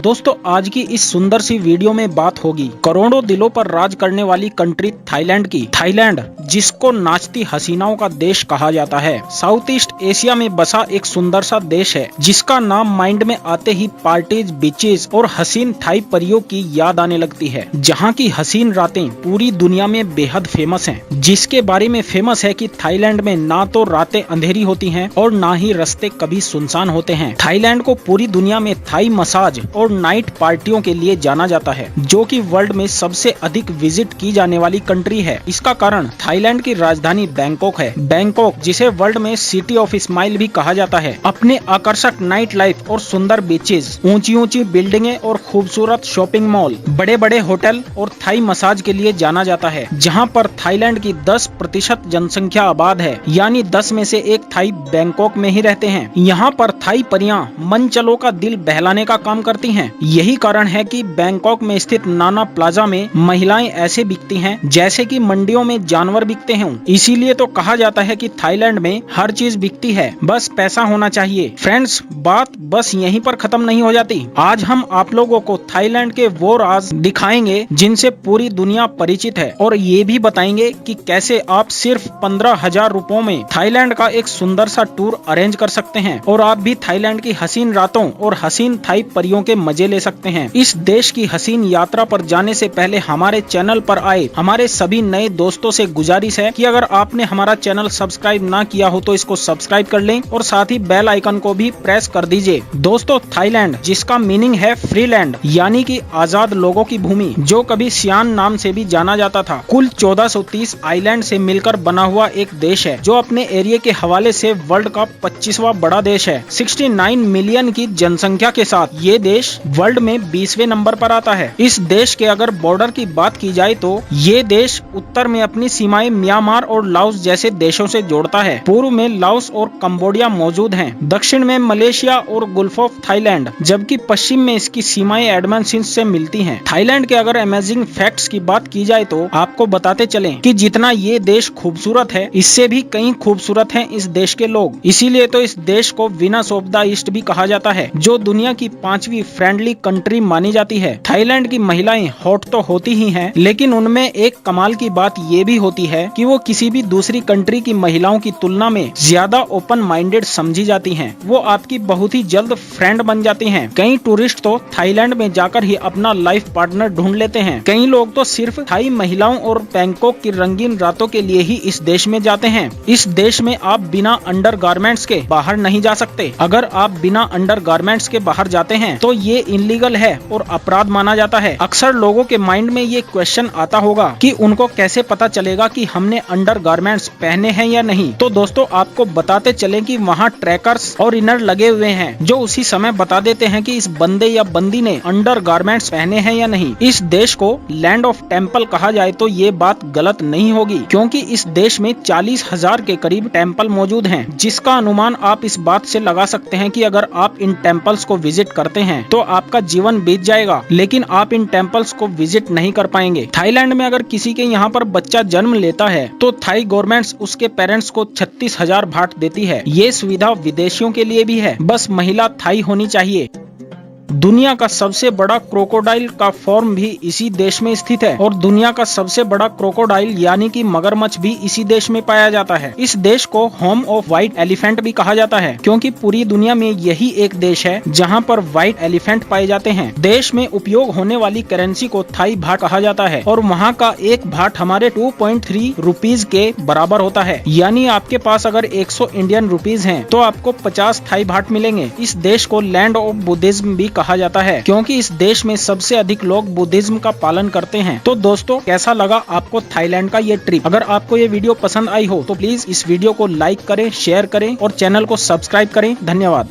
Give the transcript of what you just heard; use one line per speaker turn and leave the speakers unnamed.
दोस्तों आज की इस सुंदर सी वीडियो में बात होगी करोड़ों दिलों पर राज करने वाली कंट्री थाईलैंड की। थाईलैंड जिसको नाचती हसीनाओं का देश कहा जाता है, साउथ ईस्ट एशिया में बसा एक सुंदर सा देश है जिसका नाम माइंड में आते ही पार्टीज, बीचेस और हसीन थाई परियों की याद आने लगती है। जहाँ की हसीन रातें पूरी दुनिया में बेहद फेमस हैं, जिसके बारे में फेमस है कि थाईलैंड में ना तो रातें अंधेरी होती हैं और ना ही रास्ते कभी सुनसान होते हैं। थाईलैंड को पूरी दुनिया में थाई मसाज और नाइट पार्टियों के लिए जाना जाता है, जो कि वर्ल्ड में सबसे अधिक विजिट की जाने वाली कंट्री है। इसका कारण थाईलैंड की राजधानी बैंकॉक है। बैंकॉक जिसे वर्ल्ड में सिटी ऑफ स्माइल भी कहा जाता है, अपने आकर्षक नाइट लाइफ और सुंदर बीचेस, ऊंची ऊंची बिल्डिंगें और खूबसूरत शॉपिंग मॉल, बड़े बड़े होटल और थाई मसाज के लिए जाना जाता है। जहाँ पर थाईलैंड की 10% जनसंख्या आबाद है, यानी 10 में से एक थाई बैंकॉक में ही रहते हैं। यहाँ पर थाई परियां मनचलों का दिल बहलाने का काम करती हैं। यही कारण है कि बैंकॉक में स्थित नाना प्लाजा में महिलाएं ऐसे बिकती हैं जैसे कि मंडियों में जानवर बिकते हों। इसीलिए तो कहा जाता है कि थाईलैंड में हर चीज बिकती है, बस पैसा होना चाहिए। फ्रेंड्स, बात बस यहीं पर खत्म नहीं हो जाती। आज हम आप लोगों को थाईलैंड के वो राज दिखाएंगे जिनसे पूरी दुनिया परिचित है, और ये भी बताएंगे कि कैसे आप सिर्फ 15,000 रुपयों में थाईलैंड का एक सुंदर सा टूर अरेंज कर सकते हैं और आप भी थाईलैंड की हसीन रातों और हसीन थाई परियों के मजे ले सकते हैं। इस देश की हसीन यात्रा पर जाने से पहले हमारे चैनल पर आए हमारे सभी नए दोस्तों से गुजारिश है कि अगर आपने हमारा चैनल सब्सक्राइब ना किया हो तो इसको सब्सक्राइब कर लें और साथ ही बेल आइकन को भी प्रेस कर दीजिए। दोस्तों, थाईलैंड जिसका मीनिंग है फ्री लैंड, यानी कि आजाद लोगों की भूमि, जो कभी सियान नाम से भी जाना जाता था, कुल 1430 आइलैंड से मिलकर बना हुआ एक देश है, जो अपने एरिया के हवाले से वर्ल्ड का 25वां बड़ा देश है। 69 मिलियन की जनसंख्या के साथ ये देश वर्ल्ड में 20वें नंबर पर आता है। इस देश के अगर बॉर्डर की बात की जाए तो ये देश उत्तर में अपनी सीमाएं म्यांमार और लाओस जैसे देशों से जोड़ता है। पूर्व में लाओस और कंबोडिया मौजूद हैं, दक्षिण में मलेशिया और गुल्फ ऑफ थाईलैंड, जबकि पश्चिम में इसकी सीमाएं एडमन सीज से मिलती हैं। थाईलैंड के अगर अमेजिंग फैक्ट्स की बात की जाए तो आपको बताते चलें कि जितना ये देश खूबसूरत है, इससे भी कहीं खूबसूरत हैं इस देश के लोग। इसीलिए तो इस देश को वीनस ऑफ द ईस्ट भी कहा जाता है, जो दुनिया की 5वीं फ्रेंडली कंट्री मानी जाती है। थाईलैंड की महिलाएं हॉट तो होती ही हैं, लेकिन उनमें एक कमाल की बात ये भी होती है कि वो किसी भी दूसरी कंट्री की महिलाओं की तुलना में ज्यादा ओपन माइंडेड समझी जाती हैं। वो आपकी बहुत ही जल्द फ्रेंड बन जाती हैं। कई टूरिस्ट तो थाईलैंड में जाकर ही अपना लाइफ पार्टनर ढूंढ लेते हैं। कई लोग तो सिर्फ थाई महिलाओं और बैंकॉक की रंगीन रातों के लिए ही इस देश में जाते हैं। इस देश में आप बिना अंडरगारमेंट्स के बाहर नहीं जा सकते। अगर आप बिना अंडरगारमेंट्स के बाहर जाते हैं तो ये इनलीगल है और अपराध माना जाता है। अक्सर लोगों के माइंड में ये क्वेश्चन आता होगा कि उनको कैसे पता चलेगा कि हमने अंडरगारमेंट्स पहने हैं या नहीं। तो दोस्तों, आपको बताते चलें कि वहाँ ट्रैकर्स और इनर लगे हुए हैं, जो उसी समय बता देते हैं कि इस बंदे या बंदी ने अंडरगारमेंट्स पहने हैं या नहीं। इस देश को लैंड ऑफ टेम्पल कहा जाए तो ये बात गलत नहीं होगी, क्योंकि इस देश में 40,000 के करीब टेम्पल मौजूद हैं, जिसका अनुमान आप इस बात से लगा सकते हैं कि अगर आप इन टेम्पल्स को विजिट करते हैं तो आपका जीवन बीत जाएगा, लेकिन आप इन टेम्पल्स को विजिट नहीं कर पाएंगे। थाईलैंड में अगर किसी के यहाँ पर बच्चा जन्म लेता है तो थाई गवर्नमेंट उसके पेरेंट्स को 36,000 बाht देती है। ये सुविधा विदेशियों के लिए भी है, बस महिला थाई होनी चाहिए। दुनिया का सबसे बड़ा क्रोकोडाइल का फॉर्म भी इसी देश में स्थित है, और दुनिया का सबसे बड़ा क्रोकोडाइल यानी कि मगरमच्छ भी इसी देश में पाया जाता है। इस देश को होम ऑफ व्हाइट एलिफेंट भी कहा जाता है, क्योंकि पूरी दुनिया में यही एक देश है जहां पर व्हाइट एलिफेंट पाए जाते हैं। देश में उपयोग होने वाली करेंसी को थाई भाट कहा जाता है, और वहाँ का एक भाट हमारे 2.3 रुपीज के बराबर होता है। यानी आपके पास अगर 100 इंडियन रुपीज हैं तो आपको 50 थाई भाट मिलेंगे। इस देश को लैंड ऑफ बुद्धिज्म भी कहा जाता है, क्योंकि इस देश में सबसे अधिक लोग बुद्धिज्म का पालन करते हैं। तो दोस्तों, कैसा लगा आपको थाईलैंड का ये ट्रिप? अगर आपको ये वीडियो पसंद आई हो तो प्लीज इस वीडियो को लाइक करें, शेयर करें और चैनल को सब्सक्राइब करें। धन्यवाद।